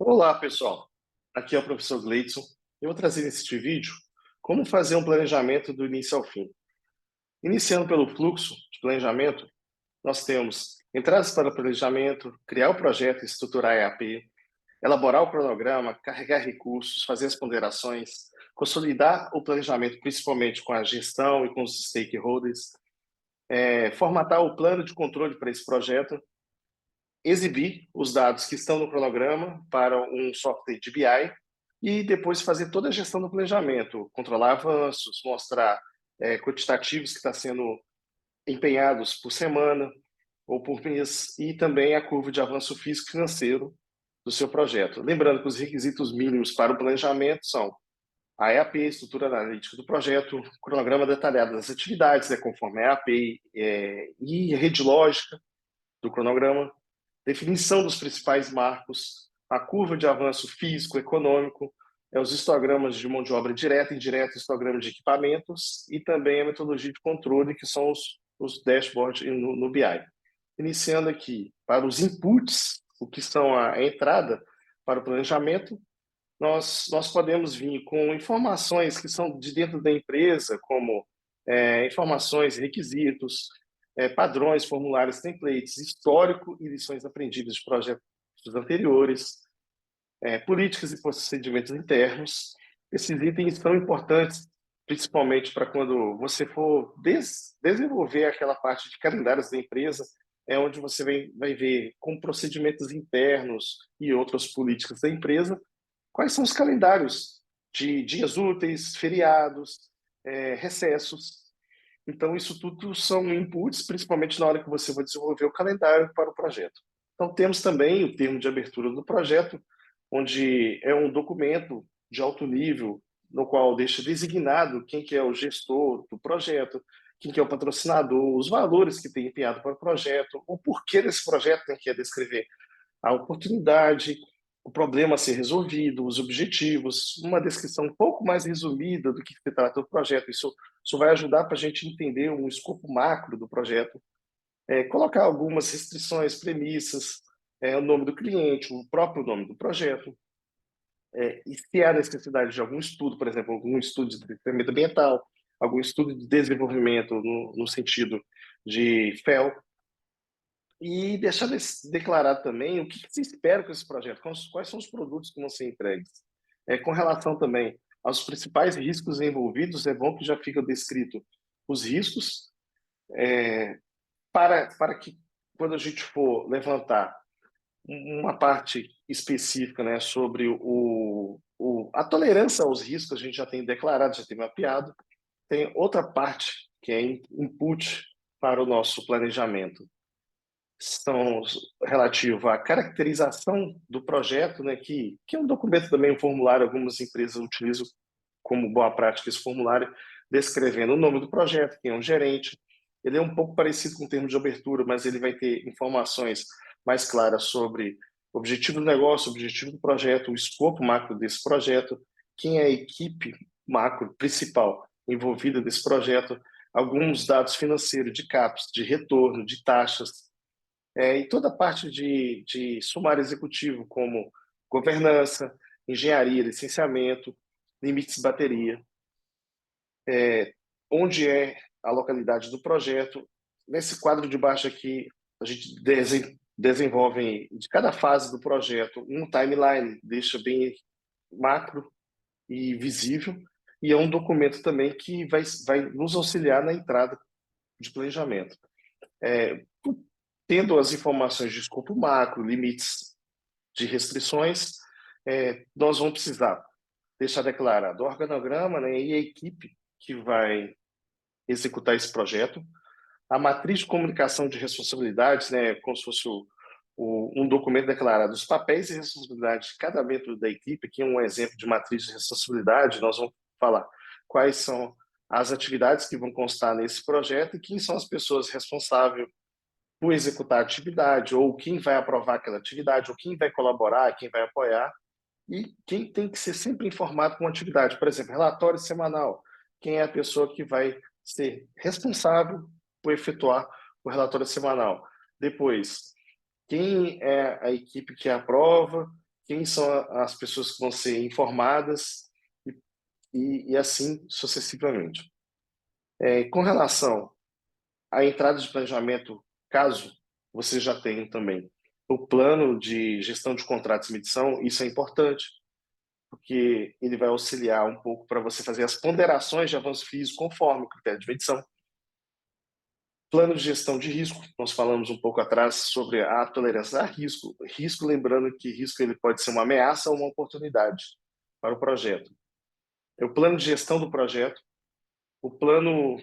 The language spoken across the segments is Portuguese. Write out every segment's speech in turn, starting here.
Olá, pessoal. Aqui é o professor Gleidson. Eu vou trazer neste vídeo como fazer um planejamento do início ao fim. Iniciando pelo fluxo de planejamento, nós temos entradas para o planejamento, criar o projeto, estruturar a EAP, elaborar o cronograma, carregar recursos, fazer as ponderações, consolidar o planejamento, principalmente com a gestão e com os stakeholders, formatar o plano de controle para esse projeto, exibir os dados que estão no cronograma para um software de BI e depois fazer toda a gestão do planejamento, controlar avanços, mostrar quantitativos que está sendo empenhados por semana ou por mês e também a curva de avanço físico e financeiro do seu projeto. Lembrando que os requisitos mínimos para o planejamento são a EAP, estrutura analítica do projeto, cronograma detalhado das atividades, conforme a EAP, e rede lógica do cronograma, definição dos principais marcos, a curva de avanço físico, econômico, os histogramas de mão de obra direta e indireta, histograma de equipamentos e também a metodologia de controle, que são os dashboards no BI. Iniciando aqui, para os inputs, o que são a entrada para o planejamento, nós podemos vir com informações que são de dentro da empresa, como informações, requisitos, padrões, formulários, templates, histórico e lições aprendidas de projetos anteriores, políticas e procedimentos internos. Esses itens são importantes, principalmente para quando você for desenvolver aquela parte de calendários da empresa, onde você vai ver com procedimentos internos e outras políticas da empresa, quais são os calendários de dias úteis, feriados, recessos. Então, isso tudo são inputs, principalmente na hora que você vai desenvolver o calendário para o projeto. Então, temos também o termo de abertura do projeto, onde é um documento de alto nível, no qual deixa designado quem que é o gestor do projeto, quem que é o patrocinador, os valores que tem empenhado para o projeto, o porquê desse projeto, tem que descrever a oportunidade, o problema a ser resolvido, os objetivos, uma descrição um pouco mais resumida do que se trata do projeto. Isso vai ajudar para a gente entender um escopo macro do projeto, colocar algumas restrições, premissas, o nome do cliente, o próprio nome do projeto, e se há necessidade de algum estudo, por exemplo, algum estudo de desenvolvimento ambiental, algum estudo de desenvolvimento no sentido de FEL, e deixar declarado também o que se espera com esse projeto, quais são os produtos que vão ser entregues. Com relação também aos principais riscos envolvidos, é bom que já fica descrito os riscos, para que, quando a gente for levantar uma parte específica, né, sobre a tolerância aos riscos, a gente já tem declarado, já tem mapeado. Tem outra parte que é input para o nosso planejamento, são relativo à caracterização do projeto, né, que é um documento também, um formulário, algumas empresas utilizam como boa prática esse formulário, descrevendo o nome do projeto, quem é um gerente. Ele é um pouco parecido com o termo de abertura, mas ele vai ter informações mais claras sobre o objetivo do negócio, o objetivo do projeto, o escopo macro desse projeto, quem é a equipe macro principal envolvida desse projeto, alguns dados financeiros de CAPEX, de retorno, de taxas, e toda a parte de sumário executivo, como governança, engenharia, licenciamento, limites de bateria, onde é a localidade do projeto. Nesse quadro de baixo aqui, a gente desenvolve de cada fase do projeto um timeline, deixa bem macro e visível, e é um documento também que vai nos auxiliar na entrada de planejamento. Tendo as informações de escopo macro, limites de restrições, nós vamos precisar deixar declarado o organograma, né, e a equipe que vai executar esse projeto, a matriz de comunicação de responsabilidades, né, como se fosse um documento declarado, os papéis e responsabilidades de cada membro da equipe. Aqui é um exemplo de matriz de responsabilidade. Nós vamos falar quais são as atividades que vão constar nesse projeto e quem são as pessoas responsáveis por executar a atividade, ou quem vai aprovar aquela atividade, ou quem vai colaborar, quem vai apoiar, e quem tem que ser sempre informado com a atividade. Por exemplo, relatório semanal. Quem é a pessoa que vai ser responsável por efetuar o relatório semanal? Depois, quem é a equipe que aprova quem são as pessoas que vão ser informadas e assim sucessivamente. Com relação à entrada de planejamento, caso você já tenha também o plano de gestão de contratos e medição, isso é importante, porque ele vai auxiliar um pouco para você fazer as ponderações de avanço físico conforme o critério de medição. Plano de gestão de risco, nós falamos um pouco atrás sobre a tolerância a risco. Risco, lembrando que risco ele pode ser uma ameaça ou uma oportunidade para o projeto. É o plano de gestão do projeto, o plano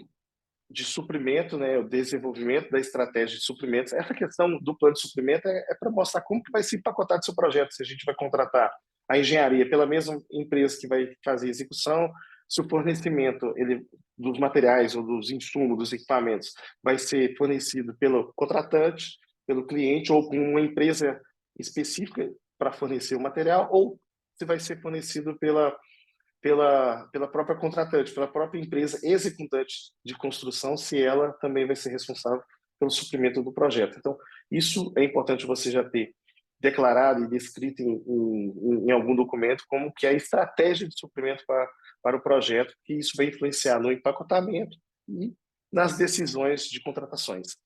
de suprimento, né, o desenvolvimento da estratégia de suprimentos. Essa questão do plano de suprimento é para mostrar como que vai se empacotar do seu projeto, se a gente vai contratar a engenharia pela mesma empresa que vai fazer a execução, se o fornecimento dos materiais ou dos insumos, dos equipamentos, vai ser fornecido pelo contratante, pelo cliente ou por uma empresa específica para fornecer o material, ou se vai ser fornecido pela própria contratante, pela própria empresa executante de construção, se ela também vai ser responsável pelo suprimento do projeto. Então, isso é importante você já ter declarado e descrito em algum documento como que é a estratégia de suprimento para o projeto, que isso vai influenciar no empacotamento e nas decisões de contratações.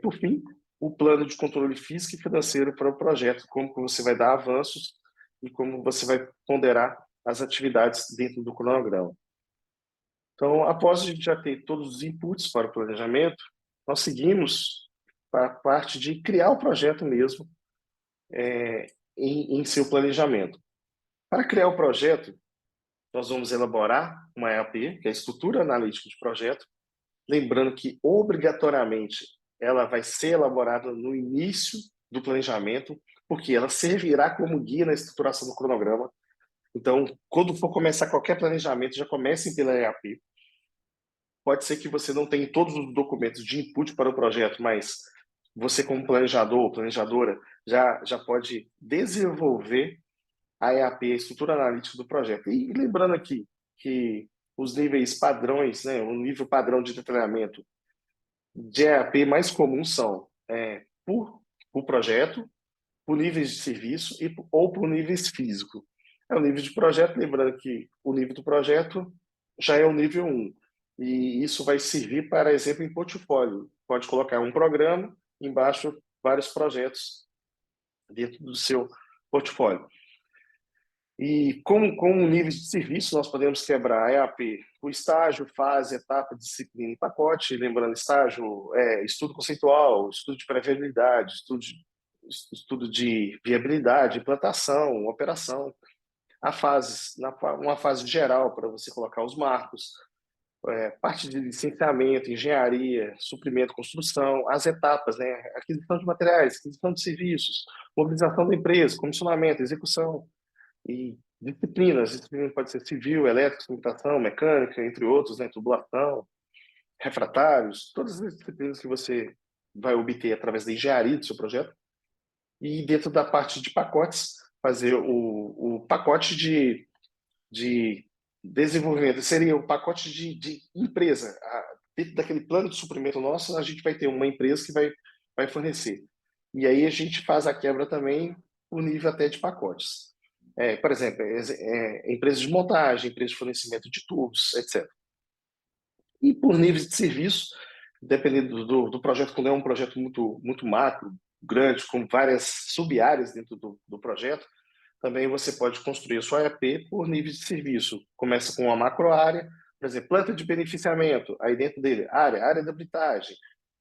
Por fim, o plano de controle físico e financeiro para o projeto, como que você vai dar avanços e como você vai ponderar as atividades dentro do cronograma. Então, após a gente já ter todos os inputs para o planejamento, nós seguimos para a parte de criar o projeto mesmo em seu planejamento. Para criar o projeto, nós vamos elaborar uma EAP, que é a Estrutura Analítica de Projeto, lembrando que, obrigatoriamente, ela vai ser elaborada no início do planejamento, porque ela servirá como guia na estruturação do cronograma. Então, quando for começar qualquer planejamento, já comecem pela EAP. Pode ser que você não tenha todos os documentos de input para o projeto, mas você, como planejador ou planejadora, já pode desenvolver a EAP, a estrutura analítica do projeto. E lembrando aqui que os níveis padrões, né, o nível padrão de detalhamento de EAP mais comuns são por projeto, por níveis de serviço ou por níveis físico. É o nível de projeto, lembrando que o nível do projeto já é o nível 1. E isso vai servir para exemplo em portfólio. Pode colocar um programa, embaixo vários projetos dentro do seu portfólio. E com níveis de serviço, nós podemos quebrar a EAP por estágio, fase, etapa, disciplina e pacote. Lembrando, estágio estudo conceitual, estudo de previsibilidade, estudo de viabilidade, implantação, operação. Uma fase geral para você colocar os marcos, parte de licenciamento, engenharia, suprimento, construção, as etapas, né? Aquisição de materiais, aquisição de serviços, mobilização da empresa, comissionamento, execução e disciplinas. Disciplina pode ser civil, elétrica, computação, mecânica, entre outros, né? Tubulação, refratários, todas as disciplinas que você vai obter através da engenharia do seu projeto. E dentro da parte de pacotes, fazer o pacote de desenvolvimento, seria o pacote de empresa. Dentro daquele plano de suprimento nosso, a gente vai ter uma empresa que vai fornecer. E aí a gente faz a quebra também por nível até de pacotes. Por exemplo, empresas de montagem, empresas de fornecimento de tubos, etc. E por níveis de serviço, dependendo do projeto, quando é um projeto muito macro, grande, com várias sub-áreas dentro do projeto, também você pode construir a sua EAP por níveis de serviço. Começa com uma macro área, por exemplo, planta de beneficiamento, aí dentro dele, área da britagem,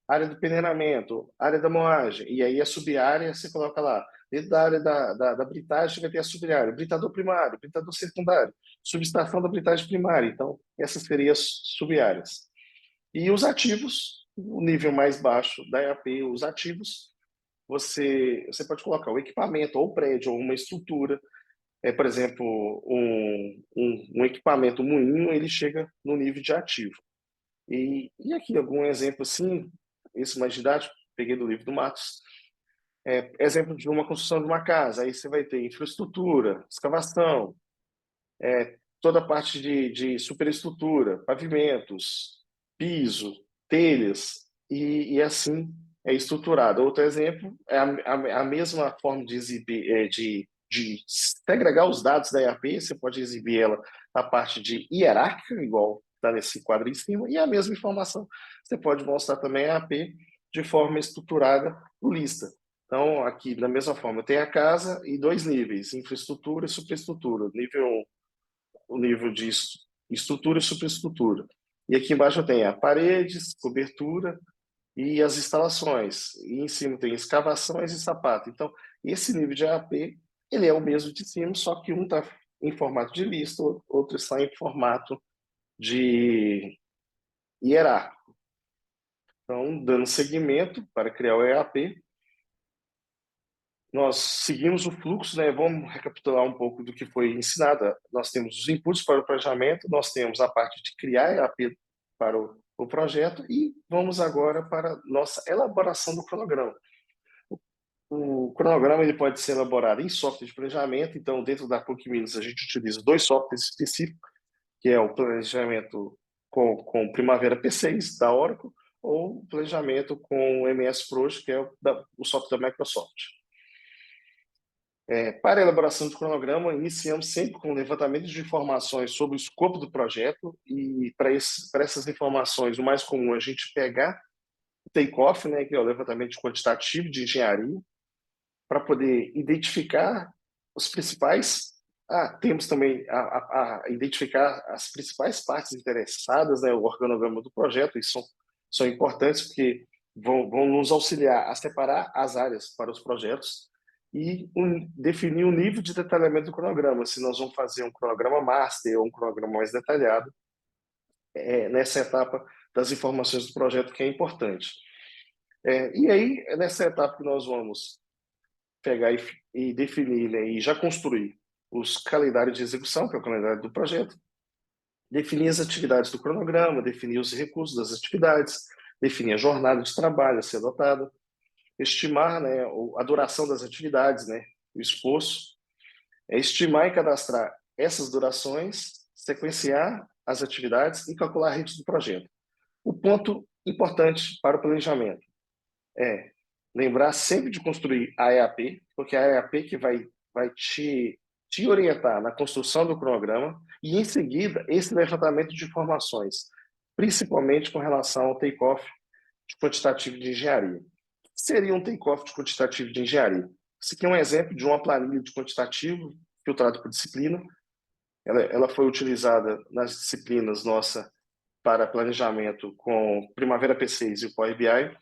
área do peneiramento, área da moagem, e aí a sub-área você coloca lá. Dentro da área da britagem vai ter a sub-área, britador primário, britador secundário, subestação da britagem primária. Então, essas seriam as sub-áreas. E os ativos, o nível mais baixo da EAP, os ativos, você pode colocar o equipamento, ou o prédio, ou uma estrutura. Por exemplo, um equipamento, um moinho, ele chega no nível de ativo. E aqui, algum exemplo assim, esse mais didático, peguei do livro do Matos, exemplo de uma construção de uma casa, aí você vai ter infraestrutura, escavação, toda a parte de superestrutura, pavimentos, piso, telhas, e assim é estruturado. Outro exemplo é a mesma forma de exibir, de segregar os dados da EAP, você pode exibir ela na parte de hierárquica, igual está nesse quadro em cima, e a mesma informação você pode mostrar também a EAP de forma estruturada por lista. Então, aqui, da mesma forma, tem a casa e dois níveis, infraestrutura e superestrutura. Nível 1, o nível de estrutura e superestrutura. E aqui embaixo eu tenho a paredes, cobertura e as instalações. E em cima tem escavações e sapato. Então, esse nível de EAP, ele é o mesmo de cima, só que um está em formato de lista, outro está em formato de hierárquico. Então, dando seguimento para criar o EAP, nós seguimos o fluxo, né? Vamos recapitular um pouco do que foi ensinado. Nós temos os inputs para o planejamento, nós temos a parte de criar EAP para o projeto e vamos agora para a nossa elaboração do cronograma. O cronograma ele pode ser elaborado em software de planejamento, então dentro da PUC Minas a gente utiliza dois softwares específicos, que é o planejamento com Primavera P6 da Oracle ou o planejamento com o MS Project, que é o software da Microsoft. Para a elaboração do cronograma, iniciamos sempre com o levantamento de informações sobre o escopo do projeto e para essas informações, o mais comum é a gente pegar o take-off, né, que é o levantamento quantitativo de engenharia, para poder identificar os principais. Temos também a identificar as principais partes interessadas, né, o organograma do projeto, e são importantes porque vão nos auxiliar a separar as áreas para os projetos e definir o nível de detalhamento do cronograma, se nós vamos fazer um cronograma master ou um cronograma mais detalhado, nessa etapa das informações do projeto, que é importante. E aí, é nessa etapa que nós vamos pegar e definir, né, e já construir os calendários de execução, que é o calendário do projeto, definir as atividades do cronograma, definir os recursos das atividades, definir a jornada de trabalho a ser adotada, estimar, né, a duração das atividades, né, o esforço, estimar e cadastrar essas durações, sequenciar as atividades e calcular a rede do projeto. O ponto importante para o planejamento é lembrar sempre de construir a EAP, porque é a EAP que vai te orientar na construção do cronograma e, em seguida, esse levantamento de informações, principalmente com relação ao take-off de quantitativo de engenharia. O que seria um take-off de quantitativo de engenharia? Esse aqui é um exemplo de uma planilha de quantitativo filtrado por disciplina. Ela foi utilizada nas disciplinas nossa para planejamento com Primavera P6 e o Power BI.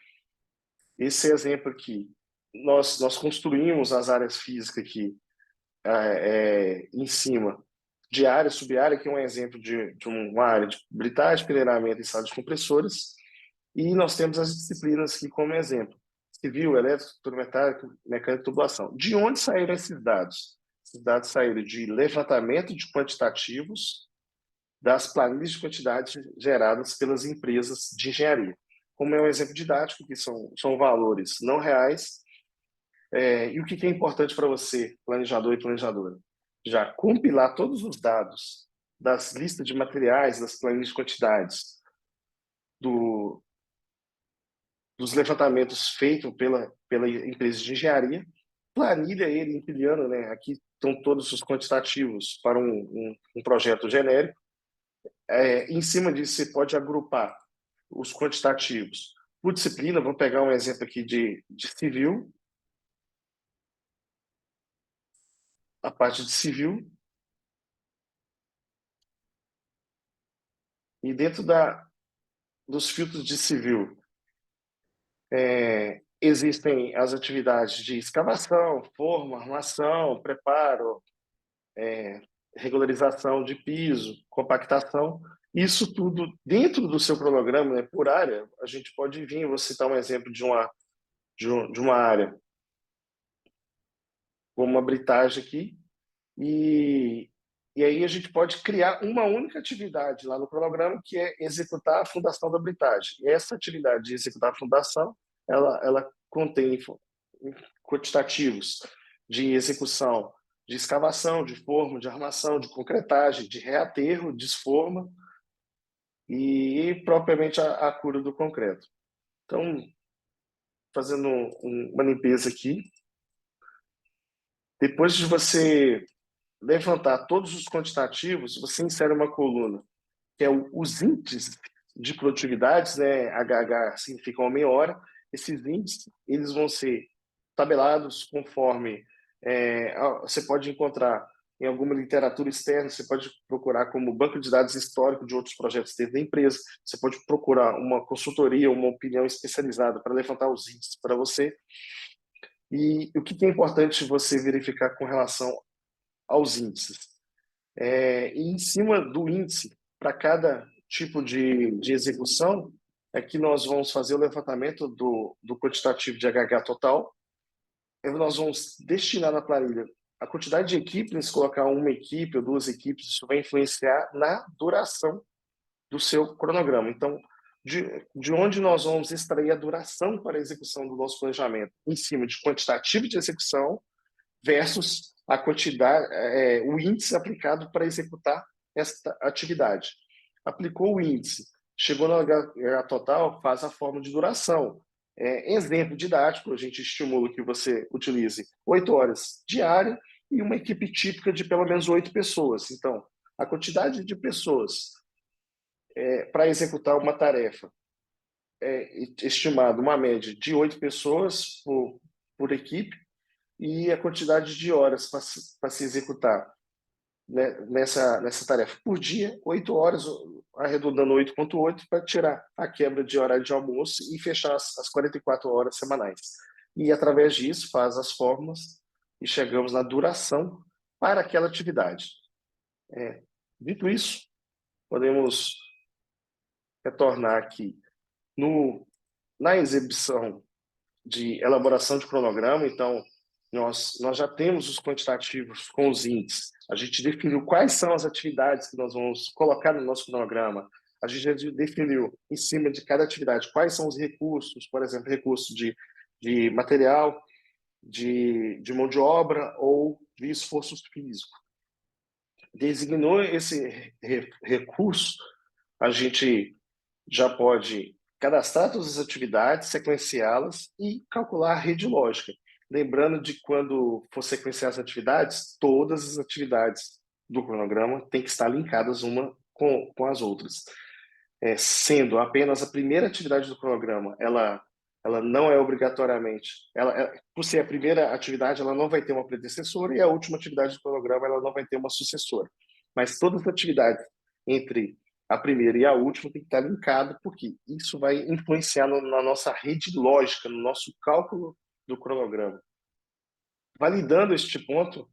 Esse exemplo aqui, nós construímos as áreas físicas aqui em cima de área, subárea, que é um exemplo de uma área de britagem, peneiramento e sala de compressores, e nós temos as disciplinas aqui como exemplo: civil, elétrico, metálico, mecânica e tubulação. De onde saíram esses dados? Esses dados saíram de levantamento de quantitativos das planilhas de quantidade geradas pelas empresas de engenharia. Como é um exemplo didático, que são valores não reais. E o que é importante para você, planejador e planejadora? Já compilar todos os dados das listas de materiais, das planilhas de quantidades, dos levantamentos feitos pela empresa de engenharia, planilha ele empilhando, né? Aqui estão todos os quantitativos para um projeto genérico. Em cima disso, você pode agrupar os quantitativos por disciplina. Vou pegar um exemplo aqui de civil, a parte de civil, e dentro dos filtros de civil existem as atividades de escavação, forma, armação, preparo, regularização de piso, compactação. Isso tudo dentro do seu cronograma, né, por área. A gente pode vir, vou citar um exemplo de uma área, como uma britagem aqui, e aí a gente pode criar uma única atividade lá no cronograma, que é executar a fundação da britagem. E essa atividade de executar a fundação, ela contém quantitativos de execução, de escavação, de forma, de armação, de concretagem, de reaterro, desforma e propriamente a cura do concreto. Então, fazendo uma limpeza aqui, Depois de você levantar todos os quantitativos, você insere uma coluna, que é os índices de produtividades, né? HH significa homem-hora. Esses índices, eles vão ser tabelados conforme você pode encontrar em alguma literatura externa, você pode procurar como banco de dados histórico de outros projetos dentro da empresa, você pode procurar uma consultoria, uma opinião especializada para levantar os índices para você. E o que é importante você verificar com relação aos índices? E em cima do índice, para cada tipo de execução, é que nós vamos fazer o levantamento do quantitativo de HH total. Nós vamos destinar na planilha a quantidade de equipes, se colocar uma equipe ou duas equipes, isso vai influenciar na duração do seu cronograma. Então, de onde nós vamos extrair a duração para a execução do nosso planejamento? Em cima de quantitativo de execução versus a quantidade, o índice aplicado para executar esta atividade. Aplicou o índice, chegou no HH total, faz a forma de duração. Exemplo didático, a gente estimula que você utilize 8 horas diária e uma equipe típica de pelo menos 8 pessoas. Então, a quantidade de pessoas para executar uma tarefa estimado uma média de 8 pessoas por equipe, e a quantidade de horas para se executar, né, nessa tarefa por dia, 8 horas, arredondando 8,8 para tirar a quebra de horário de almoço e fechar as 44 horas semanais. E através disso faz as fórmulas e chegamos na duração para aquela atividade. Dito isso, podemos retornar aqui na exibição de elaboração de cronograma. Então, nós já temos os quantitativos com os índices, a gente definiu quais são as atividades que nós vamos colocar no nosso cronograma, a gente já definiu em cima de cada atividade quais são os recursos, por exemplo, recurso de material, de mão de obra ou de esforço físico. Designou esse recurso, a gente já pode cadastrar todas as atividades, sequenciá-las e calcular a rede lógica. Lembrando de quando for sequenciar as atividades, todas as atividades do cronograma têm que estar linkadas uma com as outras. Sendo apenas a primeira atividade do cronograma, ela não é obrigatoriamente, por ser a primeira atividade, ela não vai ter uma predecessora, e a última atividade do cronograma, ela não vai ter uma sucessora. Mas todas as atividades entre a primeira e a última tem que estar linkado, porque isso vai influenciar na nossa rede lógica, no nosso cálculo do cronograma. Validando este ponto,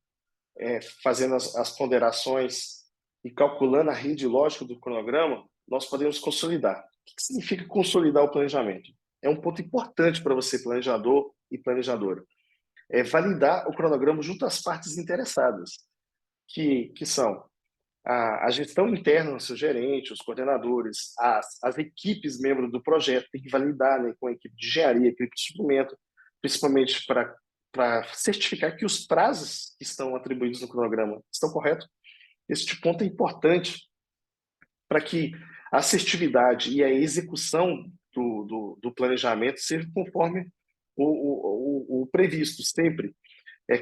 fazendo as ponderações e calculando a rede lógica do cronograma, nós podemos consolidar. O que significa consolidar o planejamento? É um ponto importante para você, planejador e planejadora. É validar o cronograma junto às partes interessadas, que são a gestão interna, o seu gerente, os coordenadores, as equipes membros do projeto, tem que validar, né, com a equipe de engenharia, equipe de suprimento, principalmente para certificar que os prazos que estão atribuídos no cronograma estão corretos. Este ponto é importante para que a assertividade e a execução do planejamento seja conforme o previsto, sempre.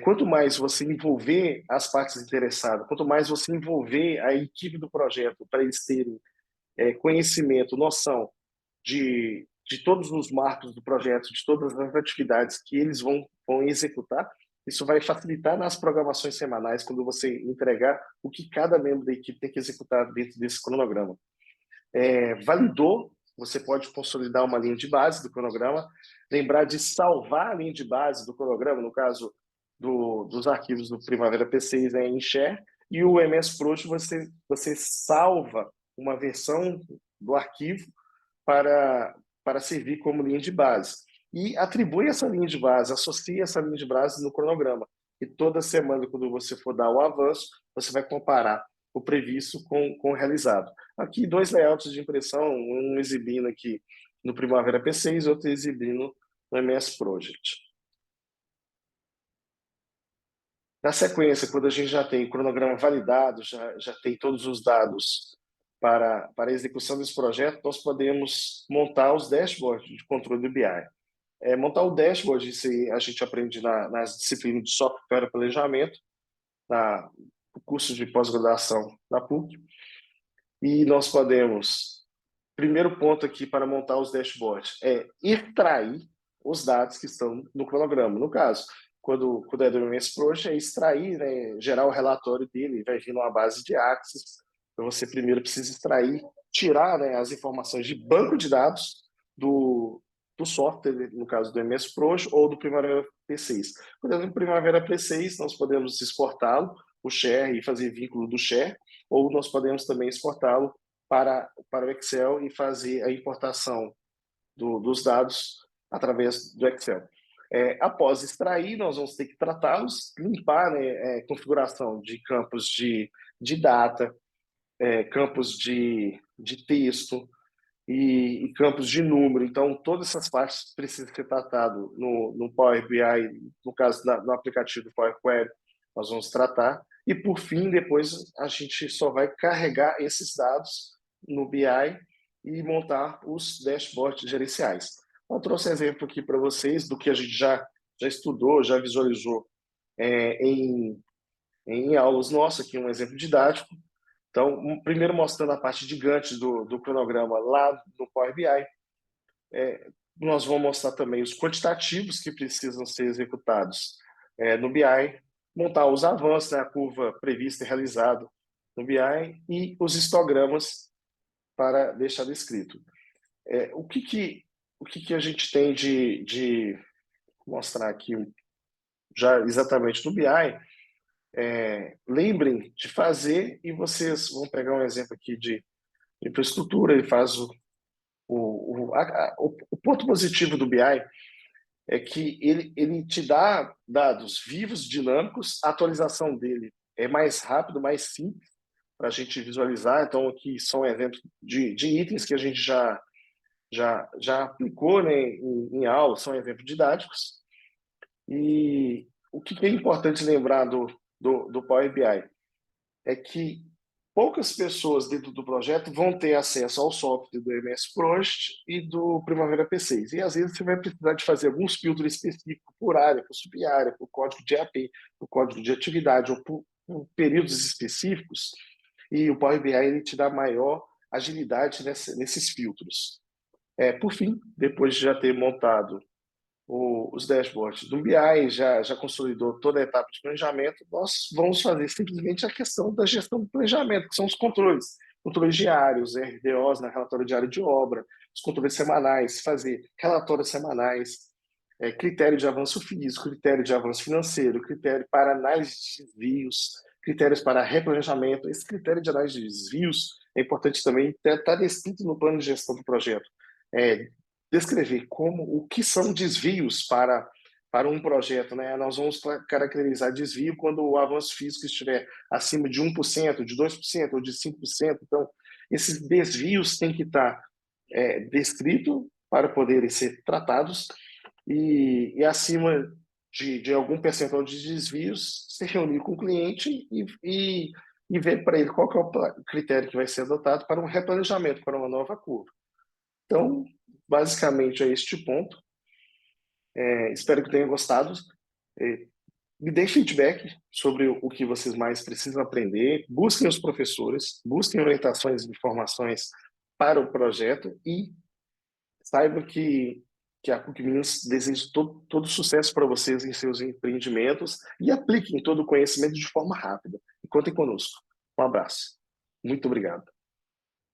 Quanto mais você envolver as partes interessadas, quanto mais você envolver a equipe do projeto para eles terem conhecimento, noção de todos os marcos do projeto, de todas as atividades que eles vão executar, isso vai facilitar nas programações semanais, quando você entregar o que cada membro da equipe tem que executar dentro desse cronograma. Validou, você pode consolidar uma linha de base do cronograma, lembrar de salvar a linha de base do cronograma, no caso dos arquivos do Primavera P6 em Share, e o MS Project você salva uma versão do arquivo para servir como linha de base. E atribui essa linha de base, associa essa linha de base no cronograma. E toda semana, quando você for dar o avanço, você vai comparar o previsto com o realizado. Aqui, 2 layouts de impressão, um exibindo aqui no Primavera P6, outro exibindo no MS Project. Na sequência, quando a gente já tem o cronograma validado, já tem todos os dados para a execução desse projeto, nós podemos montar os dashboards de controle do BI. montar o dashboard. Isso aí a gente aprende nas disciplinas de software para planejamento, no curso de pós-graduação da PUC. E nós podemos, primeiro ponto aqui para montar os dashboards, é extrair os dados que estão no cronograma. No caso, quando é do MS Project, é extrair, né, gerar o relatório dele, vai vir numa base de Axis. Então, você primeiro precisa extrair, tirar, né, as informações de banco de dados do software, no caso do MS Project ou do Primavera P6. Quando é do Primavera P6, nós podemos exportá-lo, o share, e fazer vínculo do share, ou nós podemos também exportá-lo para o Excel e fazer a importação dos dados através do Excel. Após extrair, nós vamos ter que tratá-los, limpar, né, configuração de campos de data, campos de texto e campos de número. Então, todas essas partes precisam ser tratadas no Power BI, no caso no aplicativo do Power Query, nós vamos tratar. E, por fim, depois a gente só vai carregar esses dados no BI e montar os dashboards gerenciais. Eu trouxe um exemplo aqui para vocês do que a gente já estudou, já visualizou em aulas nossas, aqui um exemplo didático. Então, primeiro mostrando a parte de Gantt do cronograma lá no Power BI. Nós vamos mostrar também os quantitativos que precisam ser executados no BI, montar os avanços, né, a curva prevista e realizada no BI e os histogramas para deixar descrito. O que a gente tem de mostrar aqui já exatamente no BI? Lembrem de fazer, e vocês vão pegar um exemplo aqui de infraestrutura. Ele faz o ponto positivo do BI é que ele te dá dados vivos, dinâmicos, a atualização dele é mais rápido, mais simples para a gente visualizar. Então, aqui são exemplos de itens que a gente já aplicou, né, em aula, são exemplos didáticos. E o que é importante lembrar do Power BI é que poucas pessoas dentro do projeto vão ter acesso ao software do MS Project e do Primavera P6. E, às vezes, você vai precisar de fazer alguns filtros específicos por área, por sub-área, por código de AP, por código de atividade ou por períodos específicos. E o Power BI ele te dá maior agilidade nesses filtros. Por fim, depois de já ter montado os dashboards do BI, já consolidou toda a etapa de planejamento, nós vamos fazer simplesmente a questão da gestão do planejamento, que são os controles diários, RDOs, né, relatório diário de obra, os controles semanais, fazer relatórios semanais, critério de avanço físico, critério de avanço financeiro, critério para análise de desvios, critérios para replanejamento. Esse critério de análise de desvios é importante também estar descrito no plano de gestão do projeto. Descrever o que são desvios para um projeto, né? Nós vamos caracterizar desvio quando o avanço físico estiver acima de 1%, de 2% ou de 5%. Então, esses desvios têm que estar descritos para poderem ser tratados e acima de algum percentual de desvios, se reunir com o cliente e ver para ele qual que é o critério que vai ser adotado para um replanejamento, para uma nova curva. Então, basicamente é este ponto. Espero que tenham gostado. Me deem feedback sobre o que vocês mais precisam aprender. Busquem os professores, busquem orientações e informações para o projeto e saibam que a PUC Minas deseja todo sucesso para vocês em seus empreendimentos e apliquem todo o conhecimento de forma rápida. E contem conosco. Um abraço. Muito obrigado.